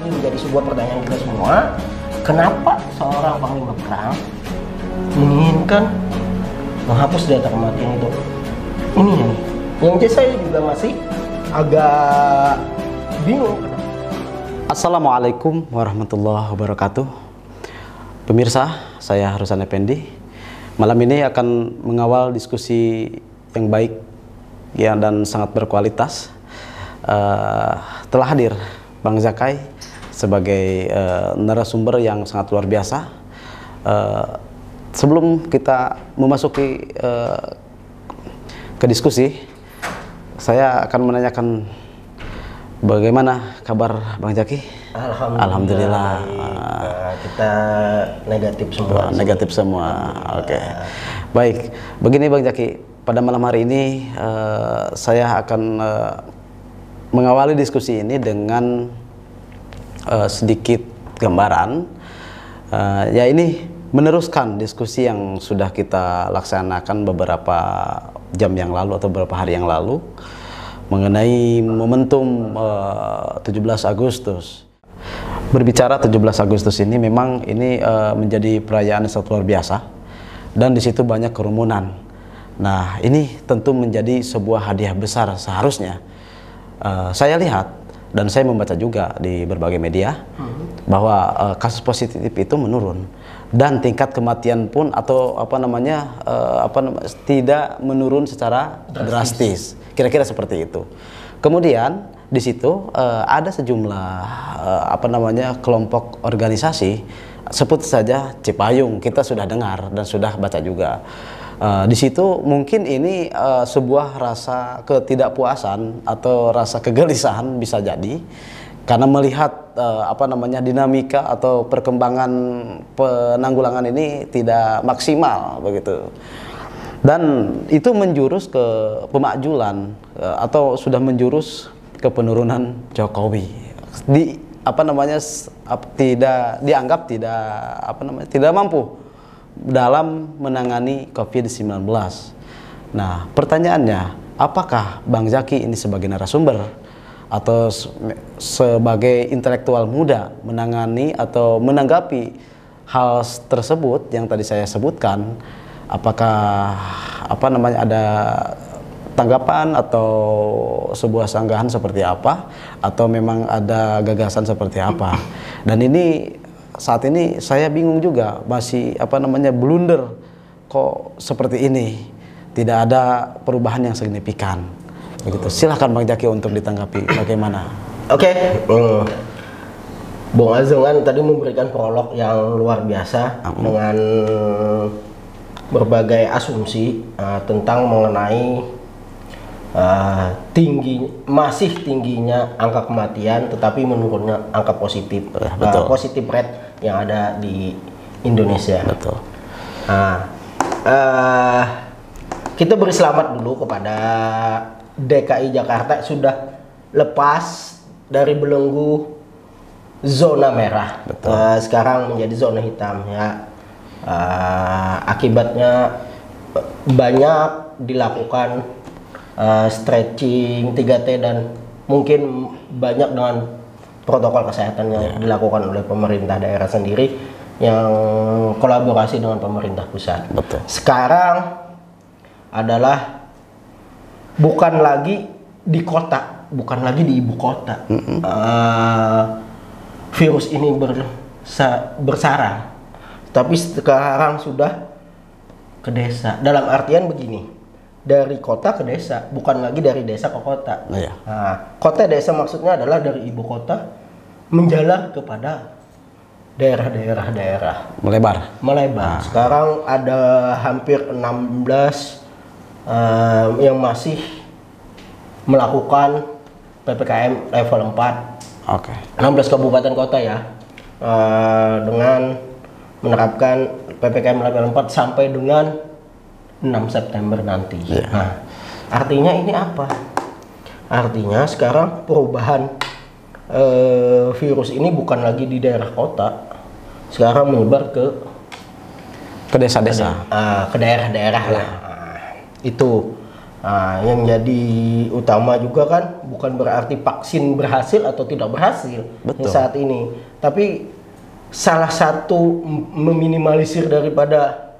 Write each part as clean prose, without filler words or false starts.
ini menjadi sebuah pertanyaan kita semua. Kenapa seorang panglima perang menginginkan menghapus data kematian itu? Ini nih, yang saya juga masih agak bingung. Assalamualaikum warahmatullahi wabarakatuh. Pemirsa, saya Harusan Effendi. Malam ini akan mengawal diskusi yang baik ya, dan sangat berkualitas. Telah hadir Bang Zakai sebagai narasumber yang sangat luar biasa. Sebelum kita memasuki ke diskusi, saya akan menanyakan bagaimana kabar Bang Zaki? Alhamdulillah. Kita negatif semua. Negatif semua. Oke. Baik. Begini Bang Zaki, pada malam hari ini saya akan mengawali diskusi ini dengan sedikit gambaran. Ya, ini meneruskan diskusi yang sudah kita laksanakan beberapa jam yang lalu atau beberapa hari yang lalu mengenai momentum 17 Agustus. Berbicara 17 Agustus ini memang ini menjadi perayaan yang sangat luar biasa, dan di situ banyak kerumunan. Nah, ini tentu menjadi sebuah hadiah besar seharusnya. Saya lihat dan saya membaca juga di berbagai media bahwa kasus positif itu menurun, dan tingkat kematian pun atau tidak menurun secara drastis. Kira-kira seperti itu. Kemudian di situ ada sejumlah kelompok organisasi, sebut saja Cipayung, kita sudah dengar dan sudah baca juga. Di situ mungkin ini sebuah rasa ketidakpuasan atau rasa kegelisahan bisa jadi karena melihat dinamika atau perkembangan penanggulangan ini tidak maksimal begitu. Dan itu menjurus ke pemakjulan atau sudah menjurus ke penurunan Jokowi. Dianggap tidak mampu dalam menangani COVID-19. Nah, pertanyaannya, apakah Bang Zaki ini sebagai narasumber atau sebagai intelektual muda menangani atau menanggapi hal tersebut yang tadi saya sebutkan? Apakah ada tanggapan atau sebuah sanggahan seperti apa, atau memang ada gagasan seperti apa? Dan ini saat ini saya bingung juga, masih blunder kok seperti ini, tidak ada perubahan yang signifikan begitu. Silahkan Bang Zaki untuk ditanggapi bagaimana. Oke. Bung Azung kan tadi memberikan prolog yang luar biasa dengan berbagai asumsi tentang mengenai masih tingginya angka kematian tetapi menurunnya angka positif, positif rate yang ada di Indonesia. Betul. Kita beri selamat dulu kepada DKI Jakarta sudah lepas dari belenggu zona merah. Sekarang menjadi zona hitam ya. Akibatnya banyak dilakukan stretching 3T dan mungkin banyak dengan protokol kesehatan yang dilakukan oleh pemerintah daerah sendiri yang kolaborasi dengan pemerintah pusat. Betul. Sekarang adalah bukan lagi di kota, bukan lagi di ibu kota. Virus ini bersarang, tapi sekarang sudah ke desa. Dalam artian begini, dari kota ke desa, bukan lagi dari desa ke kota. Kota desa maksudnya adalah dari ibu kota menjalar kepada daerah-daerah. Melebar. Sekarang ada hampir 16 yang masih melakukan PPKM level 4. 16 kabupaten kota ya, dengan menerapkan PPKM level 4 sampai dengan 6 September nanti. Nah, artinya ini apa? Artinya sekarang perubahan virus ini bukan lagi di daerah kota, sekarang menyebar ke desa-desa, ke daerah-daerah lah. Itu Nah, yang jadi utama juga kan bukan berarti vaksin berhasil atau tidak berhasil. Betul. Saat ini, tapi salah satu meminimalisir daripada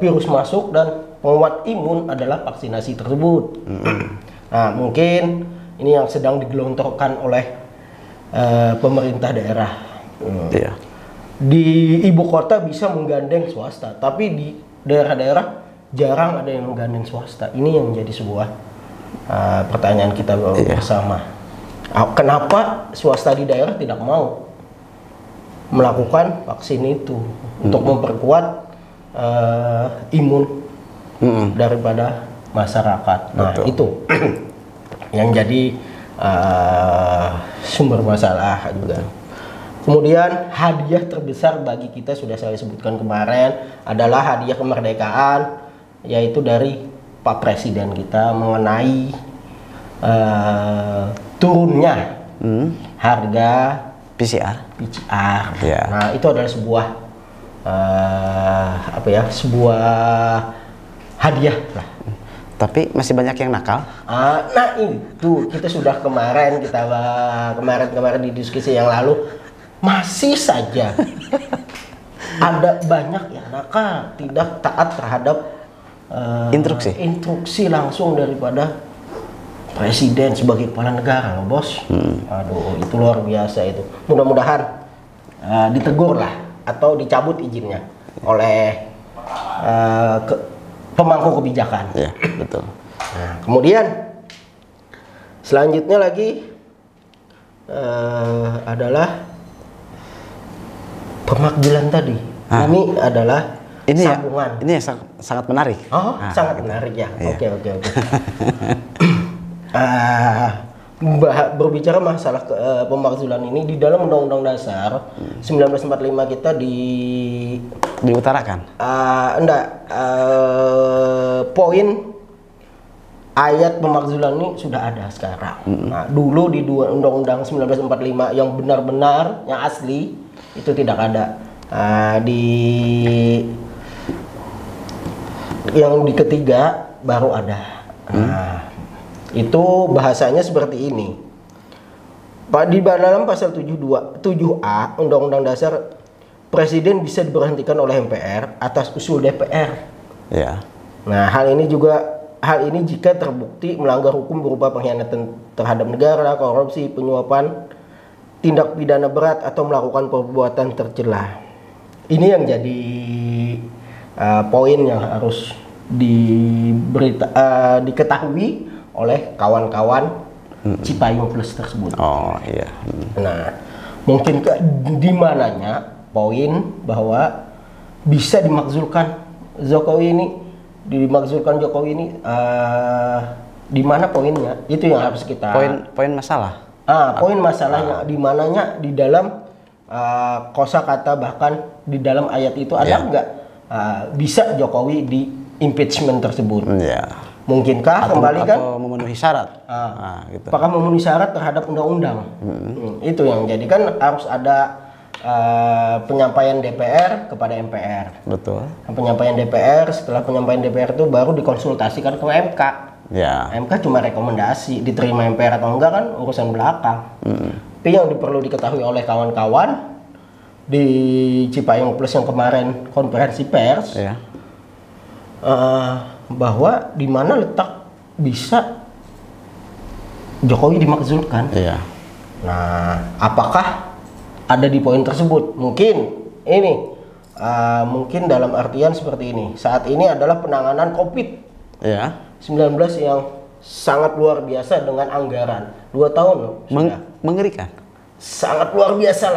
virus masuk dan penguat imun adalah vaksinasi tersebut. Nah, mungkin ini yang sedang digelontorkan oleh pemerintah daerah. Iya. Di ibu kota bisa menggandeng swasta, tapi di daerah-daerah jarang ada yang menggandeng swasta. Ini yang menjadi sebuah pertanyaan kita bersama. Kenapa swasta di daerah tidak mau melakukan vaksin itu untuk memperkuat imun daripada masyarakat? Nah, Betul. itu yang jadi sumber masalah juga. Kemudian hadiah terbesar bagi kita sudah saya sebutkan kemarin adalah hadiah kemerdekaan, yaitu dari Pak Presiden kita mengenai turunnya harga PCR. Ya. Nah, itu adalah sebuah sebuah hadiah lah. Tapi masih banyak yang nakal. Nah, itu kita sudah kemarin di diskusi yang lalu masih saja ada banyak yang nakal, tidak taat terhadap instruksi langsung daripada presiden sebagai kepala negara loh, bos. Aduh, itu luar biasa itu. Mudah-mudahan ditegur lah atau dicabut izinnya oleh pemangku kebijakan. Ya, betul. Nah, kemudian selanjutnya lagi adalah pemakzulan tadi. Ini adalah sambungan. Ini sangat menarik. Sangat menarik ya. Iya. Oke. Berbicara masalah pemakzulan ini di dalam Undang-Undang Dasar 1945 kita diutarakan. Poin ayat pemakzulan ini sudah ada sekarang. Nah, dulu di Undang-Undang 1945 yang benar-benar yang asli itu tidak ada. Yang di ketiga baru ada. Itu bahasanya seperti ini. Di dalam pasal 7A Undang-Undang Dasar, Presiden bisa diberhentikan oleh MPR atas usul DPR. Ya. Nah, hal ini jika terbukti melanggar hukum berupa pengkhianatan terhadap negara, korupsi, penyuapan, tindak pidana berat atau melakukan perbuatan tercela. Ini yang jadi poin yang harus diketahui oleh kawan-kawan Cipayung Plus tersebut. Oh iya. Nah, mungkin di mananya poin bahwa bisa dimakzulkan Jokowi ini, di mana poinnya? Itu yang harus kita. Poin masalah. Poin masalahnya di mananya di dalam kosakata, bahkan di dalam ayat itu ada nggak bisa Jokowi di impeachment tersebut? Ya. Mungkinkah atau memenuhi syarat? Gitu. Apakah memenuhi syarat terhadap undang-undang? Itu yang jadi kan harus ada penyampaian DPR kepada MPR. Betul. Penyampaian DPR, setelah penyampaian DPR itu baru dikonsultasikan ke MK. Ya. MK cuma rekomendasi, diterima MPR atau enggak kan urusan belakang. Tapi yang perlu diketahui oleh kawan-kawan di Cipayung Plus yang kemarin konferensi pers, bahwa di mana letak bisa Jokowi dimakzulkan. Nah, apakah ada di poin tersebut? Mungkin ini, mungkin dalam artian seperti ini. Saat ini adalah penanganan COVID-19 yang sangat luar biasa dengan anggaran 2 tahun loh. Mengerikan. Sangat luar biasa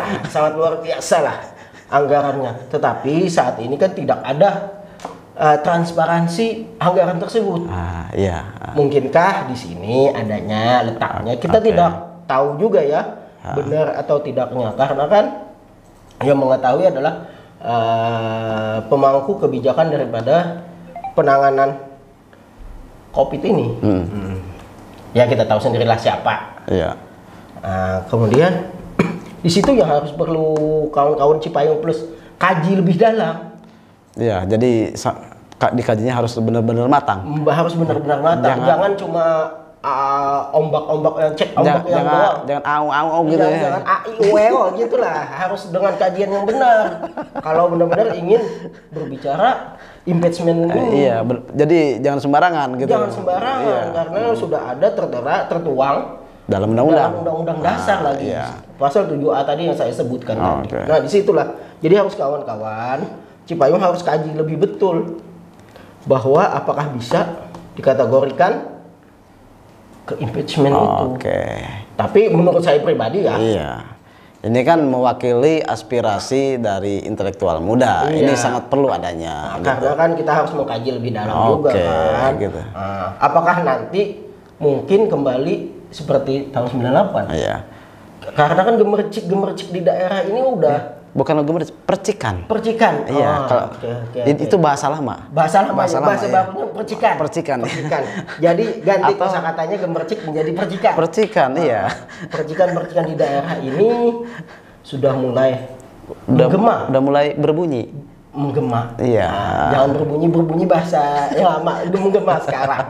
lah anggarannya. Tetapi saat ini kan tidak ada transparansi anggaran tersebut. Mungkinkah di sini adanya letaknya? Kita tidak tahu juga ya benar atau tidaknya, karena kan yang mengetahui adalah pemangku kebijakan daripada penanganan COVID ini. Ya kita tahu sendirilah siapa. Kemudian di situ yang harus perlu kawan-kawan Cipayung Plus kaji lebih dalam. Ya, jadi dikajinya harus benar-benar matang. Harus benar-benar matang. Jangan cuma ombak-ombak yang cek ombak yang doang. Jangan au gitu ya. Jangan aiweo gitulah. Harus dengan kajian yang benar. Kalau benar-benar ingin berbicara impeachment dulu. Iya, jadi jangan sembarangan gitu. Jangan sembarangan karena sudah ada tertuang dalam undang-undang. Undang-undang dasar lagi. Iya. Pasal 7A tadi yang saya sebutkan tadi. Okay. Nah, disitulah. Jadi harus kawan-kawan Cipayung harus kaji lebih betul bahwa apakah bisa dikategorikan ke impeachment itu. Tapi menurut saya pribadi ya. Iya. Ini kan mewakili aspirasi dari intelektual muda. Iya. Ini sangat perlu adanya. Nah, karena kan kita harus mengkaji lebih dalam juga kan. Gitu. Apakah nanti mungkin kembali seperti tahun 98? Iya. Karena kan gemercik di daerah ini udah bukan gemercik, percikan. Iya, kalau itu bahasa lama. Bahasa barunya percikan. Percikan. Jadi ganti kosakatanya gemercik menjadi percikan. Percikan, iya. Percikan di daerah ini sudah mulai menggema. Udah mulai berbunyi. Menggema. Iya. Jangan berbunyi bahasa yang lama, udah menggema sekarang.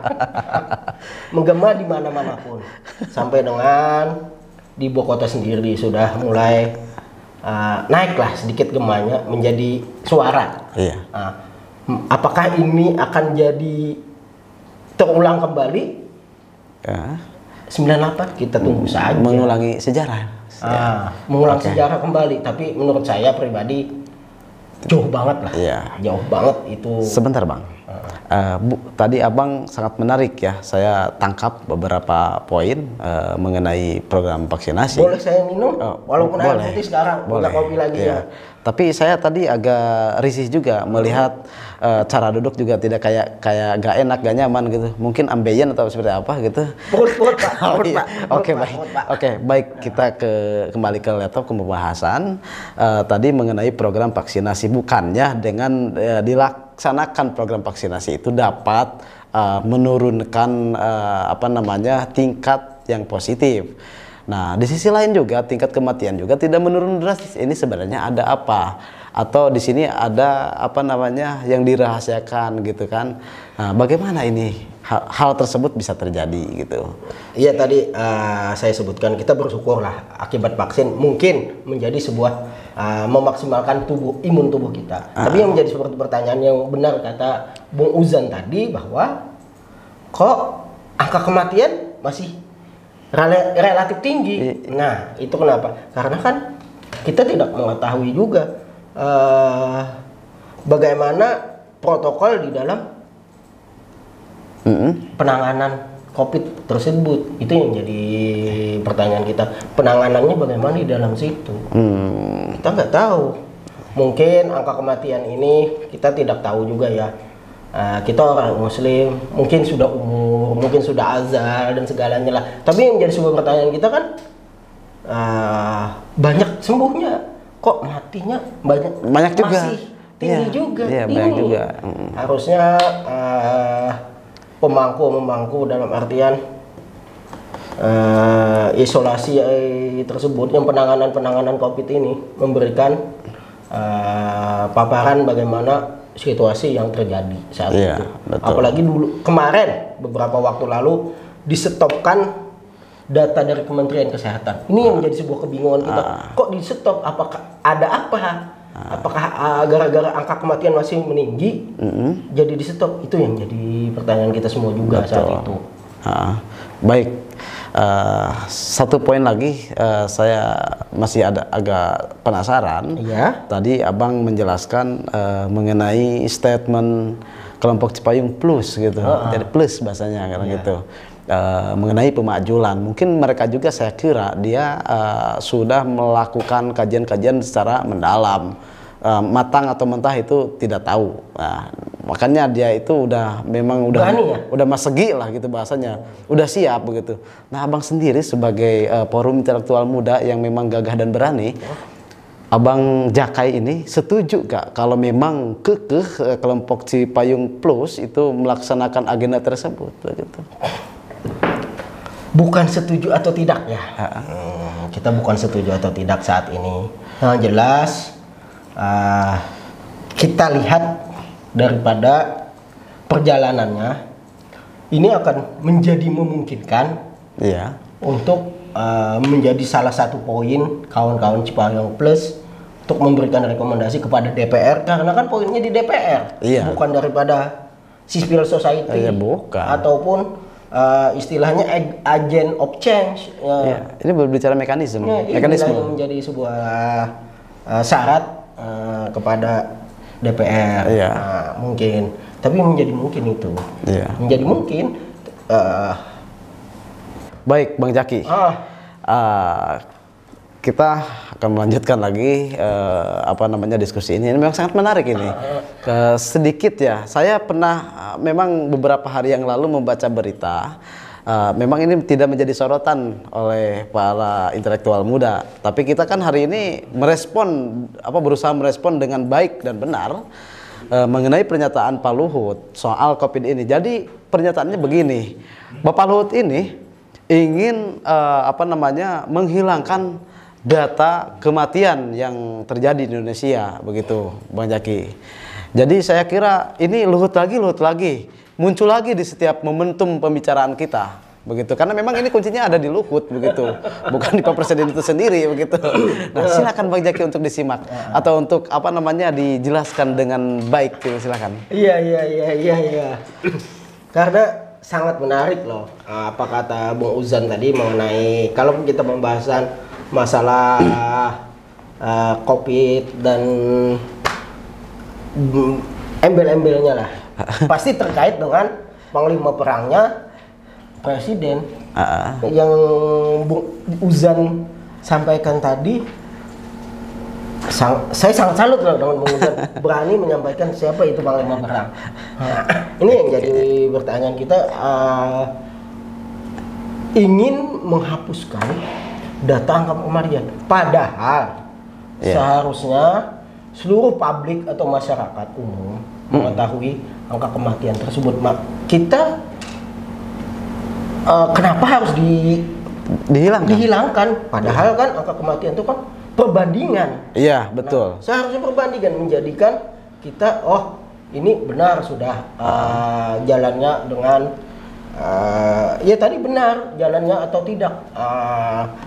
Menggema di mana-mana pun. Sampai dengan di ibu kota sendiri sudah mulai naiklah sedikit gemanya menjadi suara. Iya. Apakah ini akan jadi terulang kembali? 98 kita tunggu saja. Mengulangi sejarah. Mengulang sejarah kembali. Tapi menurut saya pribadi jauh banget lah. Iya. Jauh banget itu. Sebentar Bang. Tadi Abang sangat menarik ya. Saya tangkap beberapa poin mengenai program vaksinasi. Boleh saya minum? Walaupun air putih sekarang, boleh. kopi lagi ya. Tapi saya tadi agak risih juga melihat cara duduk juga tidak kayak gak enak, gak nyaman gitu. Mungkin ambeien atau seperti apa gitu. Perut Pak. Oke, baik kita kembali ke laptop ke pembahasan tadi mengenai program vaksinasi. Bukannya dengan dilaksanakan program vaksinasi itu dapat menurunkan tingkat yang positif. Nah, di sisi lain juga tingkat kematian juga tidak menurun drastis. Ini sebenarnya ada apa? Atau di sini ada yang dirahasiakan gitu kan? Nah, bagaimana ini hal tersebut bisa terjadi gitu? Iya tadi saya sebutkan kita bersyukurlah akibat vaksin mungkin menjadi sebuah memaksimalkan imun tubuh kita. Tapi yang menjadi seperti pertanyaan yang benar kata Bung Uzan tadi bahwa kok angka kematian masih relatif tinggi. Nah, itu kenapa? Karena kan kita tidak mengetahui juga bagaimana protokol di dalam penanganan COVID tersebut. Itu yang jadi pertanyaan kita. Penanganannya bagaimana di dalam situ? Kita nggak tahu. Mungkin angka kematian ini kita tidak tahu juga ya. Kita orang Muslim, mungkin sudah umur, mungkin sudah azal dan segalanya lah. Tapi yang menjadi sebuah pertanyaan kita kan banyak sembuhnya, kok matinya banyak juga, masih tinggi juga. Iya, banyak juga. Harusnya pemangku dalam artian isolasi tersebut, yang penanganan COVID ini memberikan paparan bagaimana situasi yang terjadi saat itu. Betul. Apalagi dulu kemarin beberapa waktu lalu disetopkan data dari Kementerian Kesehatan. Ini yang menjadi sebuah kebingungan kita. Kok disetop? Apakah ada apa? Apakah gara-gara angka kematian masih meninggi jadi disetop? Itu yang jadi pertanyaan kita semua juga. Betul. Saat itu. Baik. Satu poin lagi saya masih agak penasaran. Iya. Tadi Abang menjelaskan mengenai statement kelompok Cipayung Plus gitu. Jadi plus bahasanya gitu. Mengenai pemakjulan, mungkin mereka juga saya kira dia sudah melakukan kajian-kajian secara mendalam. Matang atau mentah itu tidak tahu. Nah, makanya dia itu memang udah masegi lah gitu bahasanya, udah siap begitu. Nah, Abang sendiri sebagai forum intelektual muda yang memang gagah dan berani, Abang Jakai ini setuju gak kalau memang kelompok Cipayung Plus itu melaksanakan agenda tersebut begitu? Bukan setuju atau tidak ya. Kita bukan setuju atau tidak saat ini. Yang jelas kita lihat daripada perjalanannya ini akan menjadi memungkinkan Iya. untuk menjadi salah satu poin kawan-kawan Cipayung Plus untuk memberikan rekomendasi kepada DPR, karena kan poinnya di DPR, Iya. bukan daripada civil society Iya, bukan. ataupun istilahnya agent of change. Iya. Ini berbicara mekanisme. Ya, ini Mekanisme. menjadi sebuah syarat kepada DPR. Iya. Nah, mungkin, tapi menjadi mungkin itu. Iya. Menjadi mungkin. Baik, Bang Jaki. Kita akan melanjutkan lagi diskusi ini. Ini memang sangat menarik ini. Sedikit ya, saya pernah memang beberapa hari yang lalu membaca berita. Memang ini tidak menjadi sorotan oleh para intelektual muda, tapi kita kan hari ini berusaha merespon dengan baik dan benar mengenai pernyataan Pak Luhut soal COVID ini. Jadi pernyataannya begini, Bapak Luhut ini ingin menghilangkan data kematian yang terjadi di Indonesia, begitu Bang Jaki. Jadi saya kira ini Luhut lagi muncul lagi di setiap momentum pembicaraan kita, begitu. Karena memang ini kuncinya ada di Luhut, begitu, bukan di Pak Presiden itu sendiri, begitu. Nah, silakan Bang Jaki untuk disimak atau untuk dijelaskan dengan baik, silakan. Iya. Karena sangat menarik loh apa kata Bung Uzan tadi mengenai kalau kita pembahasan masalah COVID dan embel-embelnya lah pasti terkait dengan panglima perangnya presiden. Yang Bung Uzan sampaikan tadi, saya sangat salut loh dengan Bung Uzan berani menyampaikan siapa itu panglima perang. Ini yang jadi pertanyaan kita, ingin menghapuskan data angka kematian, padahal seharusnya seluruh publik atau masyarakat umum mengetahui angka kematian tersebut. Kita kenapa harus dihilangkan? Padahal kan angka kematian itu kan perbandingan. Iya, betul. Nah, seharusnya perbandingan menjadikan kita, oh ini benar sudah jalannya dengan ya tadi benar jalannya atau tidak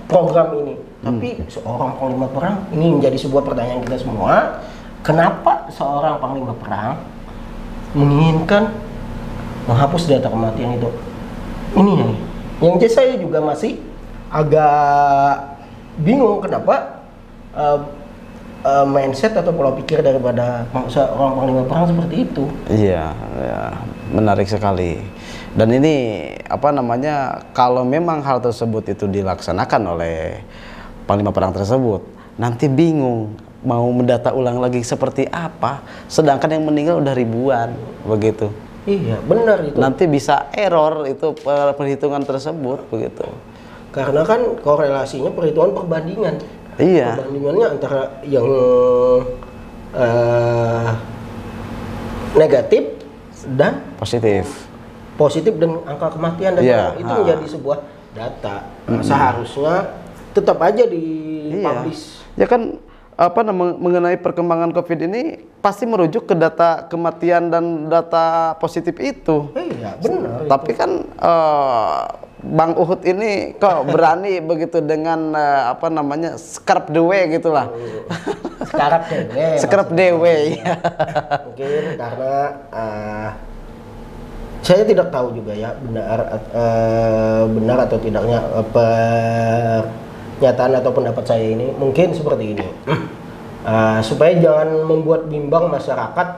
program ini. Tapi seorang panglima perang, ini menjadi sebuah pertanyaan kita semua. Kenapa seorang panglima perang menginginkan menghapus data kematian itu? Ini yang saya juga masih agak bingung kenapa mindset atau pola pikir daripada seorang panglima perang seperti itu. Iya, menarik sekali. Dan ini kalau memang hal tersebut itu dilaksanakan oleh panglima perang tersebut, nanti bingung mau mendata ulang lagi seperti apa, sedangkan yang meninggal udah ribuan, begitu. Iya, benar itu. Nanti bisa error itu perhitungan tersebut, begitu. Karena kan korelasinya perhitungan perbandingan. Iya. Perbandingannya antara yang negatif dan positif dan angka kematian dan itu menjadi sebuah data. Seharusnya tetap aja di-publish. Ya kan mengenai perkembangan COVID ini pasti merujuk ke data kematian dan data positif itu. Iya, benar. Tapi kan Bang Uhud ini kok berani begitu dengan scarap dewe gitulah. Scarap dewe. Ya. Mungkin karena saya tidak tahu juga ya benar atau tidaknya pernyataan atau pendapat saya ini, mungkin seperti ini. Supaya jangan membuat bimbang masyarakat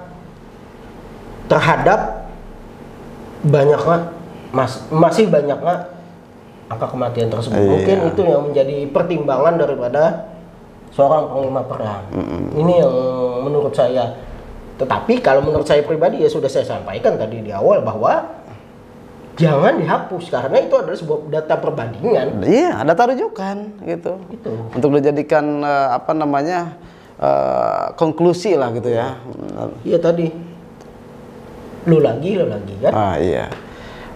terhadap masih banyaknya angka kematian tersebut. Mungkin itu yang menjadi pertimbangan daripada seorang panglima perang. Ini yang menurut saya. Tetapi kalau menurut saya pribadi, ya sudah saya sampaikan tadi di awal bahwa jangan dihapus karena itu adalah sebuah data perbandingan. Iya, data rujukan gitu. Untuk dijadikan konklusi lah gitu ya. Iya tadi. Lo lagi kan? Iya.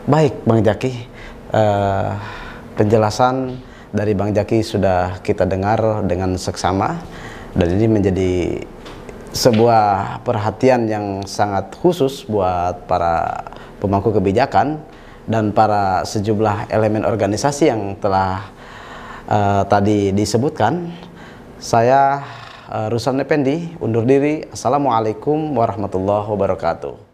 Baik Bang Jaki, penjelasan dari Bang Jaki sudah kita dengar dengan seksama dan ini menjadi sebuah perhatian yang sangat khusus buat para pemangku kebijakan dan para sejumlah elemen organisasi yang telah tadi disebutkan. Saya Ruslan Effendi undur diri. Assalamualaikum warahmatullahi wabarakatuh.